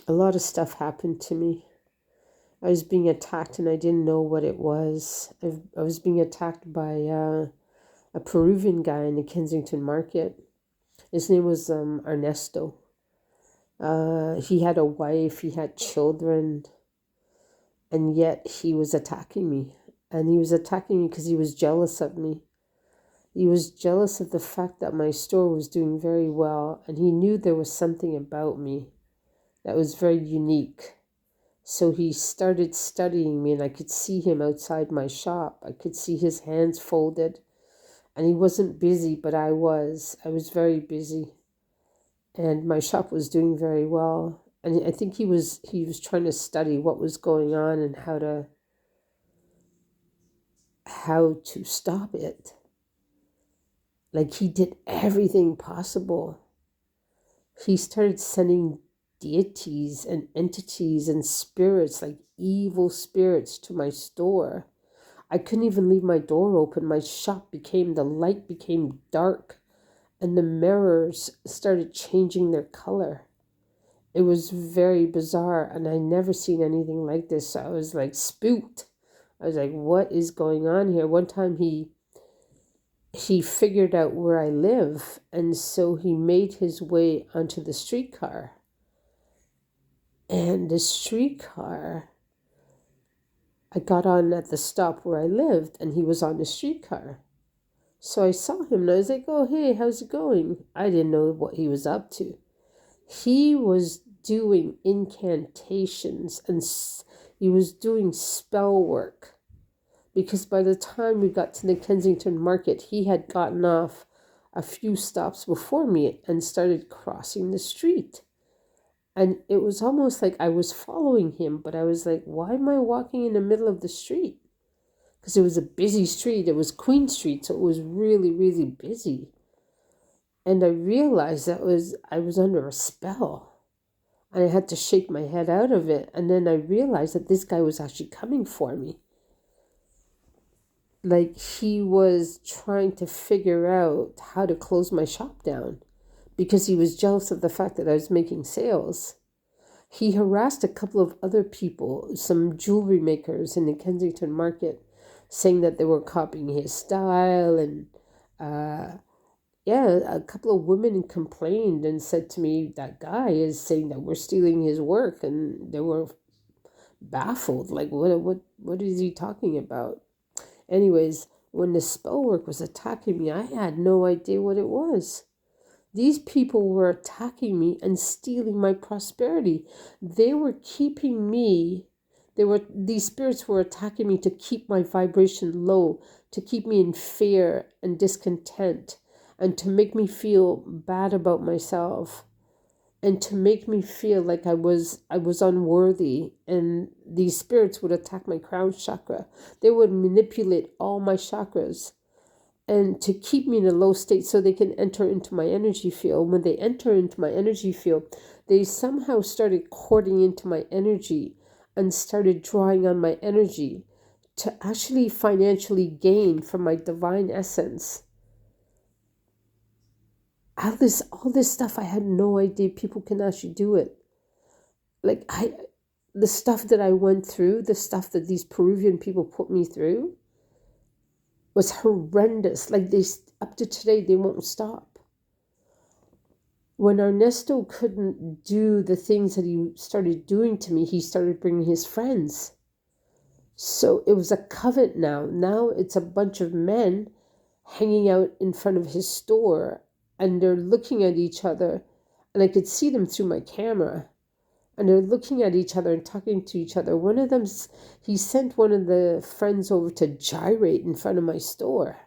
a lot of stuff happened to me. I was being attacked and I didn't know what it was. I was being attacked by a Peruvian guy in the Kensington Market. His name was Ernesto. He had a wife, he had children, and yet he was attacking me. And he was attacking me because he was jealous of me. He was jealous of the fact that my store was doing very well, and he knew there was something about me that was very unique. So he started studying me, and I could see him outside my shop. I could see his hands folded, and he wasn't busy, but I was. I was very busy, and my shop was doing very well. And I think he was trying to study what was going on and how to stop it. Like, he did everything possible. He started sending deities and entities and spirits, like evil spirits, to my store. I couldn't even leave my door open. The light became dark, and the mirrors started changing their color. It was very bizarre, and I never seen anything like this. So I was like spooked. I was like, what is going on here? One time he figured out where I live, and so he made his way onto the streetcar. And the streetcar, I got on at the stop where I lived, and he was on the streetcar. So I saw him, and I was like, oh, hey, how's it going? I didn't know what he was up to. He was doing incantations, and he was doing spell work. Because by the time we got to the Kensington Market, he had gotten off a few stops before me and started crossing the street. And it was almost like I was following him, but I was like, why am I walking in the middle of the street? Because it was a busy street. It was Queen Street, so it was really, really busy. And I realized I was under a spell. And I had to shake my head out of it. And then I realized that this guy was actually coming for me. Like, he was trying to figure out how to close my shop down because he was jealous of the fact that I was making sales. He harassed a couple of other people, some jewelry makers in the Kensington Market, saying that they were copying his style. And a couple of women complained and said to me, that guy is saying that we're stealing his work. And they were baffled, like, what is he talking about? Anyways, when the spell work was attacking me, I had no idea what it was. These people were attacking me and stealing my prosperity. They were keeping me, these spirits were attacking me to keep my vibration low, to keep me in fear and discontent, and to make me feel bad about myself, and to make me feel like I was unworthy. And these spirits would attack my crown chakra. They would manipulate all my chakras and to keep me in a low state so they can enter into my energy field. When they enter into my energy field, they somehow started courting into my energy and started drawing on my energy to actually financially gain from my divine essence. All this stuff, I had no idea people can actually do it. Like, the stuff that I went through, the stuff that these Peruvian people put me through was horrendous. Like, up to today, they won't stop. When Ernesto couldn't do the things that he started doing to me, he started bringing his friends. So it was a coven now. Now it's a bunch of men hanging out in front of his store, and they're looking at each other, and I could see them through my camera, and they're looking at each other and talking to each other. One of them, he sent one of the friends over to gyrate in front of my store,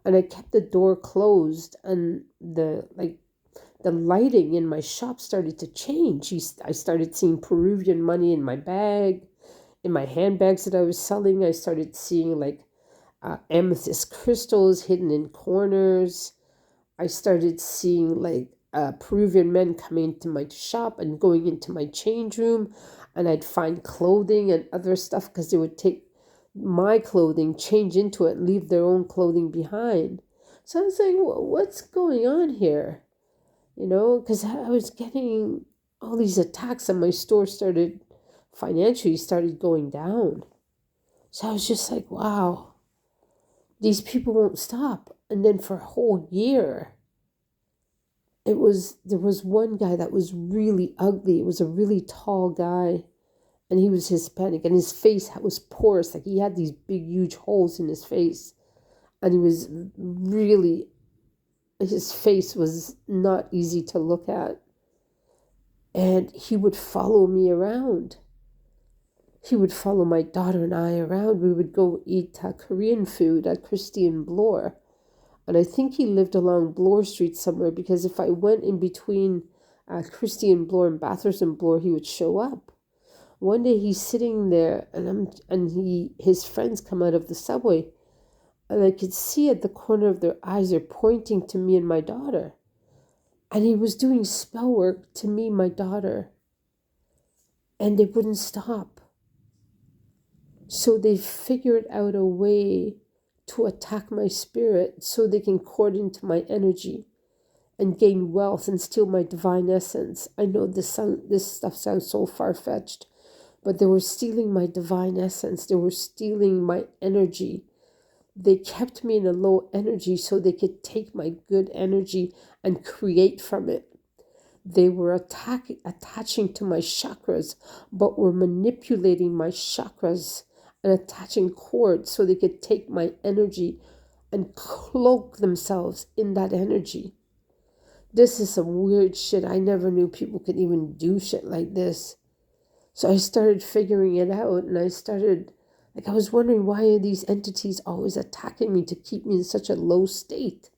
and I kept the door closed, and the lighting in my shop started to change. I started seeing Peruvian money in my bag, in my handbags that I was selling. I started seeing amethyst crystals hidden in corners. I started seeing Peruvian men coming into my shop and going into my change room, and I'd find clothing and other stuff because they would take my clothing, change into it, and leave their own clothing behind. So I was like, what's going on here? Because I was getting all these attacks and my store financially started going down. So I was just like, wow, these people won't stop. And then for a whole year, there was one guy that was really ugly. It was a really tall guy, and he was Hispanic, and his face was porous. Like, he had these big, huge holes in his face, and his face was not easy to look at. And he would follow me around. He would follow my daughter and I around. We would go eat Korean food at Christian Bloor. And I think he lived along Bloor Street somewhere, because if I went in between Christian Bloor and Bathurst and Bloor, he would show up. One day he's sitting there, and his friends come out of the subway, and I could see at the corner of their eyes they're pointing to me and my daughter. And he was doing spell work to me, my daughter, and they wouldn't stop. So they figured out a way to attack my spirit so they can cord into my energy and gain wealth and steal my divine essence. I know this stuff sounds so far-fetched, but they were stealing my divine essence. They were stealing my energy. They kept me in a low energy so they could take my good energy and create from it. They were attaching to my chakras, but were manipulating my chakras and attaching cords so they could take my energy and cloak themselves in that energy. This is some weird shit. I never knew people could even do shit like this. So I started figuring it out, and I was wondering, why are these entities always attacking me to keep me in such a low state?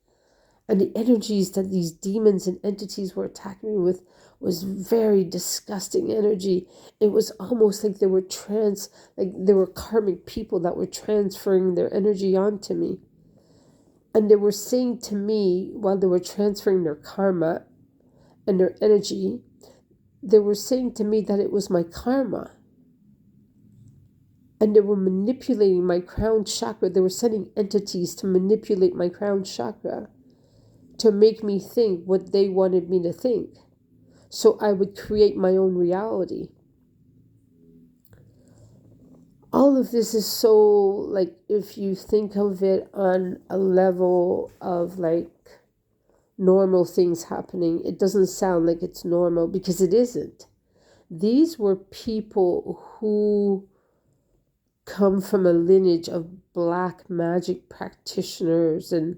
And the energies that these demons and entities were attacking me with was very disgusting energy. It was almost like they were karmic people that were transferring their energy onto me. And they were saying to me, while they were transferring their karma and their energy, they were saying to me that it was my karma. And they were manipulating my crown chakra. They were sending entities to manipulate my crown chakra, to make me think what they wanted me to think, so I would create my own reality. All of this is so, like, if you think of it on a level of like normal things happening, it doesn't sound like it's normal, because it isn't. These were people who come from a lineage of black magic practitioners, and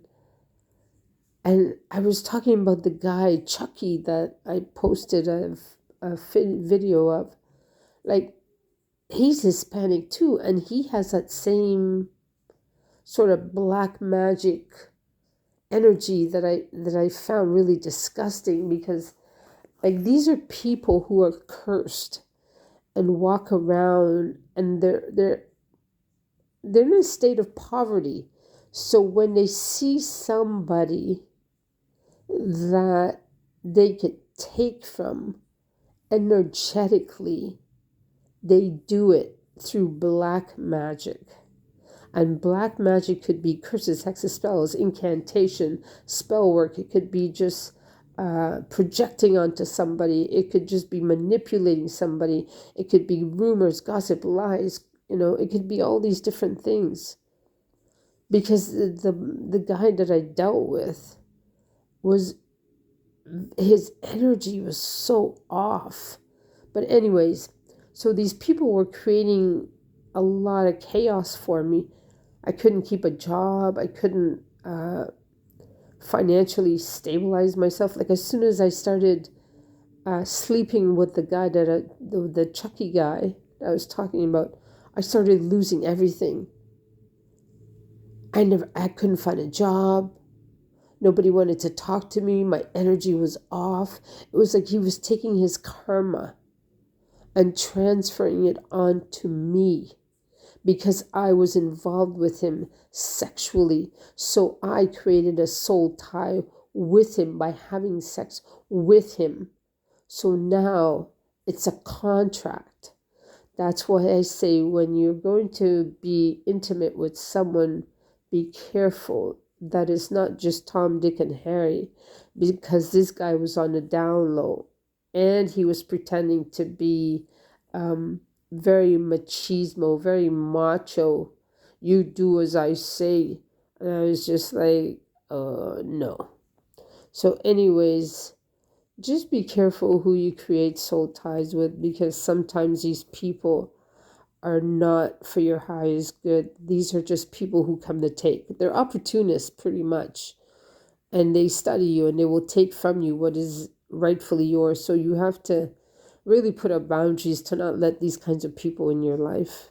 I was talking about the guy Chucky that I posted a video of. Like, he's Hispanic too, and he has that same sort of black magic energy that I found really disgusting, because like, these are people who are cursed and walk around, and they're in a state of poverty. So when they see somebody that they could take from energetically, they do it through black magic. And black magic could be curses, hexes, spells, incantation, spell work. It could be just projecting onto somebody. It could just be manipulating somebody. It could be rumors, gossip, lies. It could be all these different things. Because the guy that I dealt with his energy was so off. But anyways, so these people were creating a lot of chaos for me. I couldn't keep a job. I couldn't financially stabilize myself. Like, as soon as I started sleeping with the guy the Chucky guy I was talking about, I started losing everything. I couldn't find a job. Nobody wanted to talk to me. My energy was off. It was like he was taking his karma and transferring it onto me, because I was involved with him sexually. So I created a soul tie with him by having sex with him. So now it's a contract. That's why I say, when you're going to be intimate with someone, be careful that it's not just Tom, Dick, and Harry, because this guy was on the down low. and he was pretending to be very machismo, very macho. You do as I say. And I was just like, no. So, anyways, just be careful who you create soul ties with, because sometimes these people are not for your highest good. These are just people who come to take. They're opportunists, pretty much. And they study you and they will take from you what is rightfully yours. So you have to really put up boundaries to not let these kinds of people in your life.